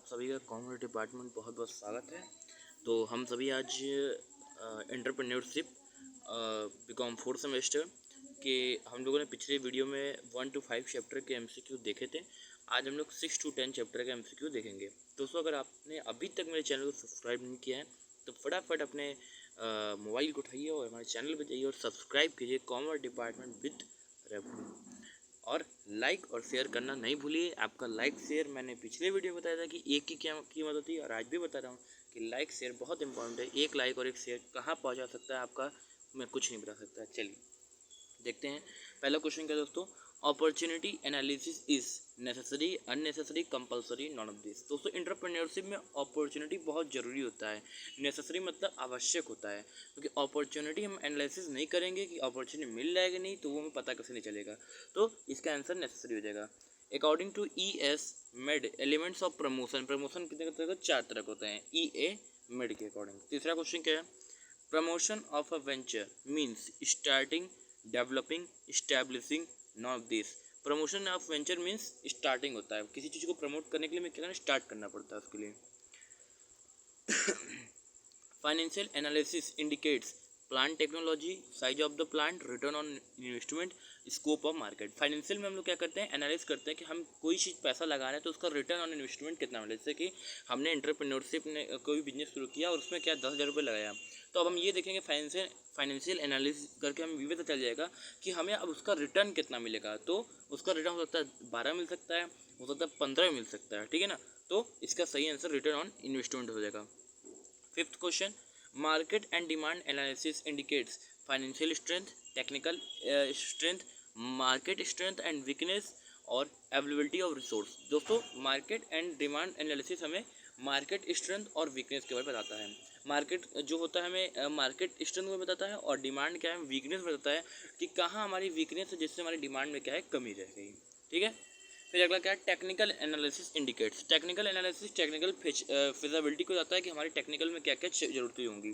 सभी का commerce department बहुत बहुत स्वागत है। तो हम सभी आज एंटरप्रेन्योरशिप बीकॉम फोर्थ सेमेस्टर के हम लोगों ने पिछले वीडियो में 1 to 5 चैप्टर के एमसीक्यू देखे थे। आज हम लोग 6 to 10 चैप्टर के एमसीक्यू देखेंगे। दोस्तों, अगर आपने अभी तक मेरे चैनल को सब्सक्राइब नहीं किया है तो फटाफट अपने मोबाइल को उठाइए और हमारे चैनल पर जाइए और सब्सक्राइब कीजिए कॉमर्स डिपार्टमेंट विद रेवन्यू, और लाइक और शेयर करना नहीं भूलिए। आपका लाइक शेयर, मैंने पिछले वीडियो में बताया था कि एक की क्या कीमत होती है, और आज भी बता रहा हूँ कि लाइक शेयर बहुत इंपॉर्टेंट है। एक लाइक और एक शेयर कहाँ पहुँचा सकता है आपका, मैं कुछ नहीं बता सकता। चलिए देखते हैं। पहला क्वेश्चन क्या है दोस्तों, opportunity analysis is necessary, unnecessary, compulsory, non of this. दोस्तों, एंटरप्रेन्योरशिप में अपॉर्चुनिटी बहुत ज़रूरी होता है। नेसेसरी मतलब आवश्यक होता है, क्योंकि अपॉर्चुनिटी हम एनालिसिस नहीं करेंगे कि अपॉर्चुनिटी मिल जाएगा नहीं तो वो हमें पता कैसे नहीं चलेगा, तो इसका आंसर नेसेसरी हो जाएगा। According to ES made elements of promotion, promotion कितने तरह के, 4 तरह के होते हैं EA मेड के अकॉर्डिंग। तीसरा क्वेश्चन क्या है, promotion of a venture means starting, developing, establishing, none of this. Promotion of venture means starting होता है। किसी चीज़ को प्रमोट करने के लिए हमें क्या करना, स्टार्ट करना पड़ता है उसके लिए। Financial analysis indicates plant technology, size of the plant, return on investment, scope of market. Financial में हम लोग क्या करते हैं, एनालिस करते हैं कि हम कोई चीज़ पैसा लगा रहे हैं तो उसका रिटर्न ऑन इन्वेस्टमेंट कितना मिले। जैसे कि हमने एंटरप्रेन्योरशिप ने कोई बिजनेस शुरू किया और उसमें क्या 10,000 रुपये लगाया, तो अब हम ये देखेंगे फाइनेंशियल एनालिसिस करके हमें ये पता चल जाएगा कि हमें अब उसका रिटर्न कितना मिलेगा। तो उसका रिटर्न हो सकता है 12 मिल सकता है, हो सकता है 15 मिल सकता है, ठीक है ना। तो इसका सही आंसर रिटर्न ऑन इन्वेस्टमेंट हो जाएगा। Fifth question, market and demand analysis indicates financial strength, technical strength, market strength and weakness, और अवेलेबिलिटी ऑफ रिसोर्स। दोस्तों, मार्केट एंड डिमांड एनालिसिस हमें मार्केट स्ट्रेंथ और वीकनेस के बारे में बताता है। मार्केट जो होता है हमें मार्केट स्ट्रेंथ में बताता है, और डिमांड क्या है, वीकनेस बताता है कि कहाँ हमारी वीकनेस है जिससे हमारी डिमांड में क्या है, कमी रह गई, ठीक है। फिर अगला क्या है, technical analysis indicates. Technical analysis technical feasibility को बताता है कि हमारी टेक्निकल में क्या क्या जरूरतें होंगी।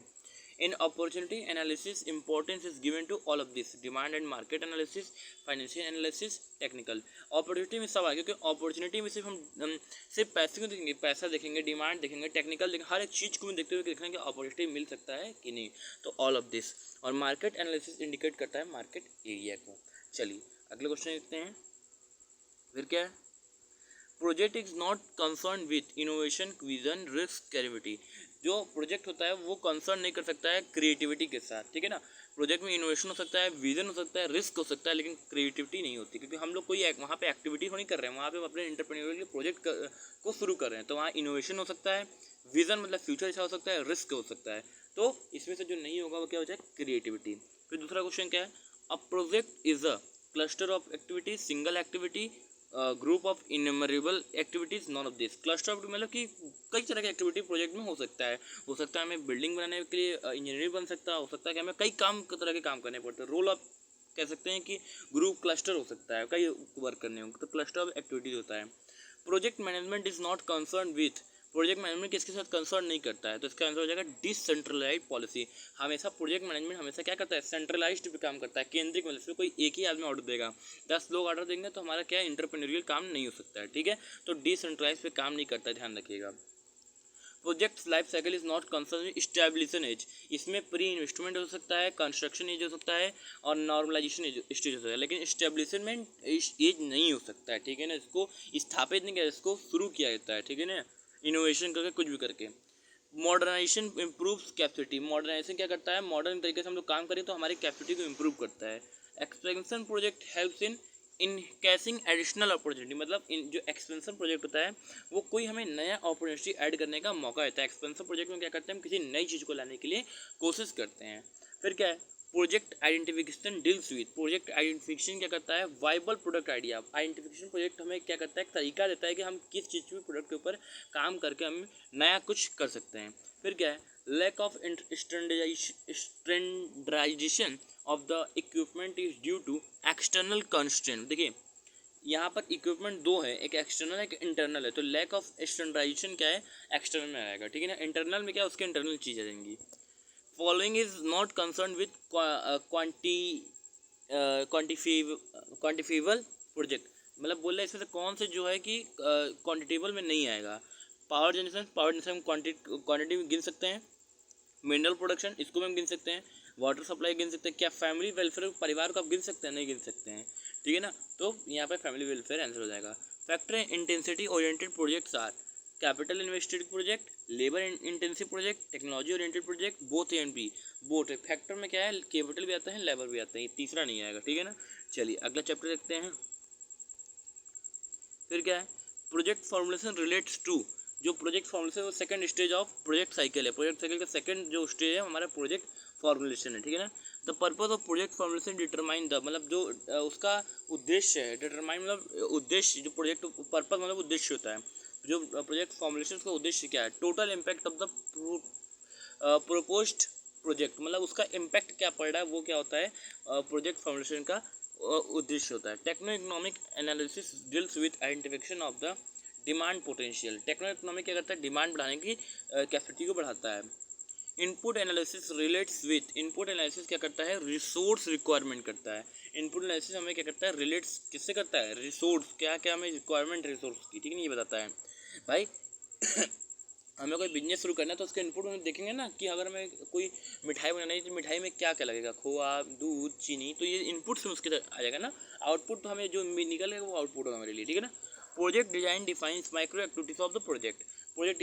In opportunity analysis importance is given to all of this, demand and market analysis, financial analysis, technical. Opportunity में सब आए, क्योंकि अपॉर्चुनिटी में सिर्फ हम सिर्फ पैसे को देखेंगे, पैसा देखेंगे, डिमांड देखेंगे, टेक्निकल देखेंगे, हर एक चीज़ को देखते हुए देखना कि अपॉर्चुनिटी मिल सकता है कि नहीं, तो ऑल ऑफ दिस। और मार्केट एनालिसिस इंडिकेट करता है मार्केट एरिया को। चलिए अगले क्वेश्चन देखते हैं। फिर क्या है, project is not concern with innovation, vision, risk, creativity. जो प्रोजेक्ट होता है वो कंसर्न नहीं कर सकता है क्रिएटिविटी के साथ, ठीक है ना। प्रोजेक्ट में इनोवेशन हो सकता है, विजन हो सकता है, रिस्क हो सकता है, लेकिन क्रिएटिविटी नहीं होती, क्योंकि हम लोग कोई वहाँ पे एक्टिविटी नहीं कर रहे हैं, वहाँ पे अपने एंटरप्रेन्योरियल प्रोजेक्ट को शुरू कर रहे हैं। तो वहाँ इनोवेशन हो सकता है, विजन मतलब फ्यूचर अच्छा हो सकता है, रिस्क हो सकता है। तो इसमें से जो नहीं होगा वो क्या हो जाए, क्रिएटिविटी। फिर दूसरा क्वेश्चन क्या है, a project is a cluster of activities, single activity, group of innumerable activities, non of this. Cluster of मतलब कि कई तरह की एक्टिविटी प्रोजेक्ट में हो सकता है। हो सकता है हमें बिल्डिंग बनाने के लिए इंजीनियरिंग बन सकता है, हो सकता है कि हमें कई तरह के काम करने पड़ते हैं। रोल ऑफ कह सकते हैं कि ग्रुप क्लस्टर हो सकता है, कई वर्क करने होंगे, तो क्लस्टर ऑफ एक्टिविटीज़ होता है। Project management is not concern with, project management किसके साथ कंसर्न नहीं करता है, तो इसका आंसर हो जाएगा डिसेंट्रलाइज पॉलिसी। हमेशा प्रोजेक्ट मैनेजमेंट हमेशा क्या करता है, सेंट्रलाइज्ड पे काम करता है, केंद्रित, मतलब इसमें कोई एक ही आदमी ऑर्डर देगा, 10 लोग ऑर्डर देंगे तो हमारा क्या है, इंटरप्रेन्योरियल काम नहीं हो सकता है, ठीक है। तो डिसेंट्रलाइज पे काम नहीं करता है, ध्यान रखिएगा। Project life cycle is not concern establishment as, इसमें प्री इन्वेस्टमेंट हो सकता है, कंस्ट्रक्शन एज हो सकता है, और नॉर्मलाइजेशन स्टेज हो सकता है, लेकिन स्टेबलिशमेंट एज नहीं हो सकता है, ठीक है ना। इसको स्थापित नहीं किया, इसको शुरू किया जाता है, ठीक है ना, इनोवेशन करके, कुछ भी करके। मॉडर्नाइजेशन इम्प्रूव्स कैपेसिटी, मॉडर्नाइजेशन क्या करता है, मॉडर्न तरीके से हम लोग काम करें तो हमारी कैपेसिटी को इम्प्रूव करता है। Expansion project helps in cashing additional opportunity, मतलब इन जो एक्सपेंशन प्रोजेक्ट होता है वो कोई हमें नया अपॉर्चुनिटी ऐड करने का मौका देता है। एक्सपेंशन प्रोजेक्ट में क्या करते हैं, हम किसी नई चीज़ को लाने के लिए कोशिश करते हैं। फिर क्या है, project identification deals with, project identification क्या करता है, viable product idea. Identification project हमें क्या करता है, एक तरीका देता है कि हम किस चीज़ के प्रोडक्ट के ऊपर काम करके हम नया कुछ कर सकते हैं। फिर क्या है, lack of standardisation of the equipment is due to external constraint. देखिए यहाँ पर इक्विपमेंट दो है, एक एक्सटर्नल है, एक इंटरनल है, तो लैक ऑफ स्टैंडर्डाइजेशन क्या है, एक्सटर्नल में आएगा, ठीक है ना। इंटरनल में क्या है, उसके इंटरनल चीज़ आ जाएंगी। Following is not concern with quantifiable project, मतलब बोल रहे हैं इसमें से कौन से जो है कि क्वान्टिटेबल में नहीं आएगा। पावर जनरेशन हम क्वांटिटी में गिन सकते हैं। मिनरल प्रोडक्शन, इसको भी हम गिन सकते हैं। वाटर सप्लाई गिन सकते हैं। क्या फैमिली वेलफेयर, परिवार को आप गिन सकते हैं? नहीं गिन सकते हैं, ठीक है ना। तो यहाँ पे फैमिली वेलफेयर आंसर हो जाएगा। Factor intensity oriented projects are capital invested project, labour intensive project, technology oriented project, both A and B. Both है, फैक्टर में क्या है, कैपिटल भी आता है, लेबर भी आता है, तीसरा नहीं आएगा, ठीक है ना। चलिए अगला चैप्टर देखते हैं। फिर क्या है, प्रोजेक्ट फॉर्मुलेशन रिलेट्स टू, जो प्रोजेक्ट फॉर्मुलेशन वो second stage of project cycle है। प्रोजेक्ट साइकिल का सेकंड जो स्टेज है हमारा प्रोजेक्ट फॉर्मुलेशन है, ठीक है ना। The purpose of project formulation determine the, मतलब जो उसका उद्देश्य है, डिटरमाइन मतलब उद्देश्य, जो प्रोजेक्ट पर्पस मतलब उद्देश्य होता है, जो प्रोजेक्ट फॉर्मुलेशन का उद्देश्य क्या है, total impact of the proposed project, मतलब उसका इम्पैक्ट क्या पड़ रहा है, वो क्या होता है प्रोजेक्ट फॉर्मुलेशन का उद्देश्य होता है। Techno economic analysis deals with identification of the demand potential. Techno economic क्या करता है, डिमांड बढ़ाने की कैपेसिटी को बढ़ाता है। Input analysis relates with, input analysis क्या करता है, रिसोर्स रिक्वायरमेंट करता है। इनपुट एनालिसिस हमें क्या करता है, रिलेट्स किससे करता है, रिसोर्स, क्या क्या हमें रिक्वायरमेंट रिसोर्स की, ठीक है, ये बताता है भाई। हमें कोई बिजनेस शुरू करना है तो उसके इनपुट में देखेंगे ना कि अगर हमें कोई मिठाई बनानी है तो मिठाई में क्या क्या लगेगा, खोआ, दूध, चीनी, तो ये इनपुट से उसके आ जाएगा ना। आउटपुट तो हमें जो निकलेगा वो आउटपुट होगा हमारे लिए, ठीक है ना। Project design defines micro activities of the project. Project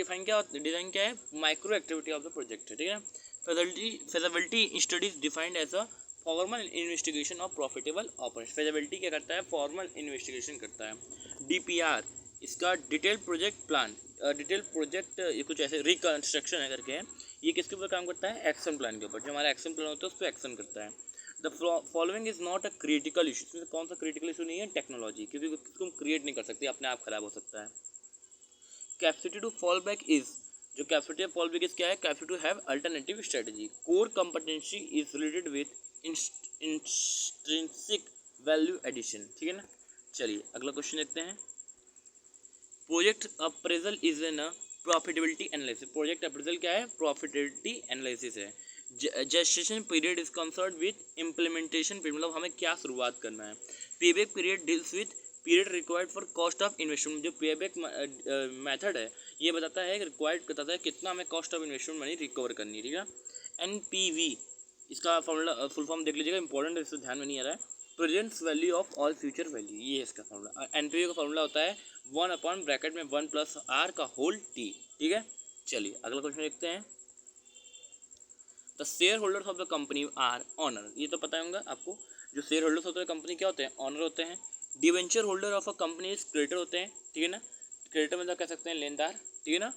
design क्या है, micro activity of the project है, ठीक है ना। Feasibility studies defined as a formal investigation of profitable operation. Feasibility क्या करता है, फॉर्मल इन्वेस्टिगेशन करता है। डीपीआर, इसका detail project plan, detail project, ये कुछ ऐसे रिकन्स्ट्रक्शन है करके है, ये किसके ऊपर काम करता है, एक्शन प्लान के ऊपर। जो हमारा एक्शन प्लान होता है उस पर एक्शन करता है। The following is not a critical issue, इसमें कौन सा क्रिटिकल इशू नहीं है, टेक्नोलॉजी, क्योंकि तुम क्रिएट नहीं कर सकते, अपने आप खराब हो सकता है। Capacity to fall back is, जो capacity of fall back is क्या है, capacity to have alternative strategy. Core competency is related with intrinsic value addition, ठीक है ना। चलिए अगला क्वेश्चन देखते हैं। Project appraisal is an profitability analysis. Project appraisal क्या है, प्रॉफिटेबिलिटी एनालिसिस है। Gestation period is concern with implementation period, मतलब हमें क्या शुरुआत करना है। Payback period deals with period required for cost of investment. जो पेबैक मेथड है ये बताता है, रिक्वायर्ड बताता है कितना हमें cost of investment money recover करनी है, ठीक है। NPV, इसका फॉर्मूला फुल फॉर्म देख लीजिएगा, इंपॉर्टेंट है, इससे ध्यान में नहीं आ रहा है। Present value of all future value, ये है इसका फॉर्मूला। NPV का फॉर्मूला होता है 1/ब्रैकेट में 1 + R का होल T, ठीक है। चलिए अगला क्वेश्चन देखते हैं। The shareholders of the company are owner, ये तो पता होगा आपको, जो शेयर होल्डर्स होते हैं कंपनी क्या होते हैं, ऑनर होते हैं। Debenture holder of a company is creditor होते हैं, ठीक है ना। क्रेडिटर मतलब कह सकते हैं लेनदार, ठीक है ना।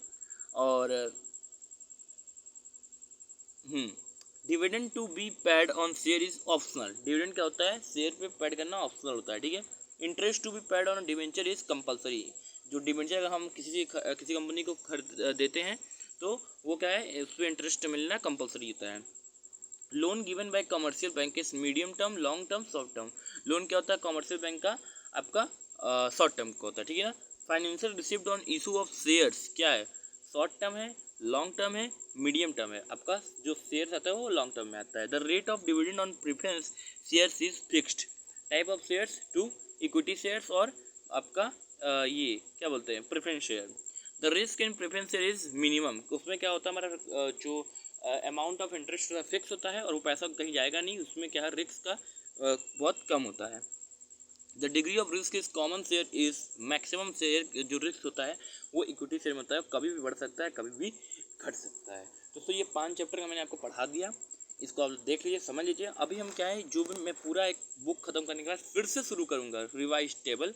और dividend to be paid on share is optional. Dividend क्या होता है, शेयर पे पेड करना ऑप्शनल होता है, ठीक है। Interest to be paid on debenture is compulsory. जो डिवेंचर अगर हम किसी कंपनी को खरीद देते हैं तो वो क्या है, उस पर इंटरेस्ट मिलना कंपलसरी होता है। Loan given by commercial bank is medium term, long term, short term. Loan क्या होता है कमर्शियल बैंक का, आपका शॉर्ट टर्म का होता है, ठीक है ना। Financial receipt on issue of shares क्या है, शॉर्ट टर्म है, लॉन्ग टर्म है, मीडियम टर्म है। आपका जो शेयर्स आता है वो लॉन्ग टर्म में आता है। The rate of dividend on preference shares is fixed. Type of shares, two equity shares और आपका ये क्या बोलते हैं, preference share. The risk in preference share is minimum, उसमें क्या होता है हमारा जो अमाउंट ऑफ इंटरेस्ट फिक्स होता है और वो पैसा कहीं जाएगा नहीं, उसमें क्या है रिस्क का बहुत कम होता है। The degree of risk is common share is maximum share, जो रिस्क होता है वो इक्विटी शेयर में होता है, कभी भी बढ़ सकता है कभी भी घट सकता है। दोस्तों ये 5 चैप्टर का मैंने आपको पढ़ा दिया, इसको आप देख लीजिए, समझ लीजिए। अभी हम क्या है, जो भी मैं पूरा एक बुक खत्म करने के बाद फिर से शुरू करूँगा रिवाइज टेबल,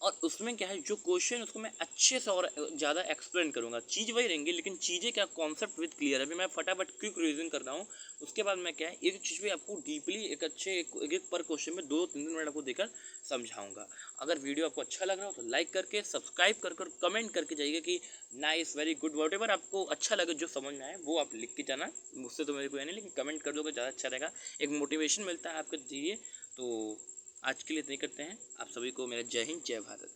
और उसमें क्या है जो क्वेश्चन उसको मैं अच्छे से और ज़्यादा एक्सप्लेन करूँगा। चीज़ वही रहेंगी लेकिन चीज़ें क्या, कॉन्सेप्ट विद क्लियर। अभी मैं फटाफट क्विक रिवीजन कर रहा हूँ, उसके बाद मैं क्या है एक चीज़ पे आपको डीपली एक अच्छे एक पर क्वेश्चन में 2-3 मिनट आपको देकर समझाऊंगा। अगर वीडियो आपको अच्छा लग रहा हो तो लाइक करके, सब्सक्राइब कर कमेंट करके जाइएगा कि नाइस, वेरी गुड, वॉटेवर आपको अच्छा लगे, जो समझ में आए वो आप लिख के जाना। मुझसे तो मेरे को नहीं, लेकिन कमेंट कर दोगे ज़्यादा अच्छा रहेगा, एक मोटिवेशन मिलता है आपके जरिए। तो आज के लिए इतनी करते हैं, आप सभी को मेरा जय हिंद, जय भारत।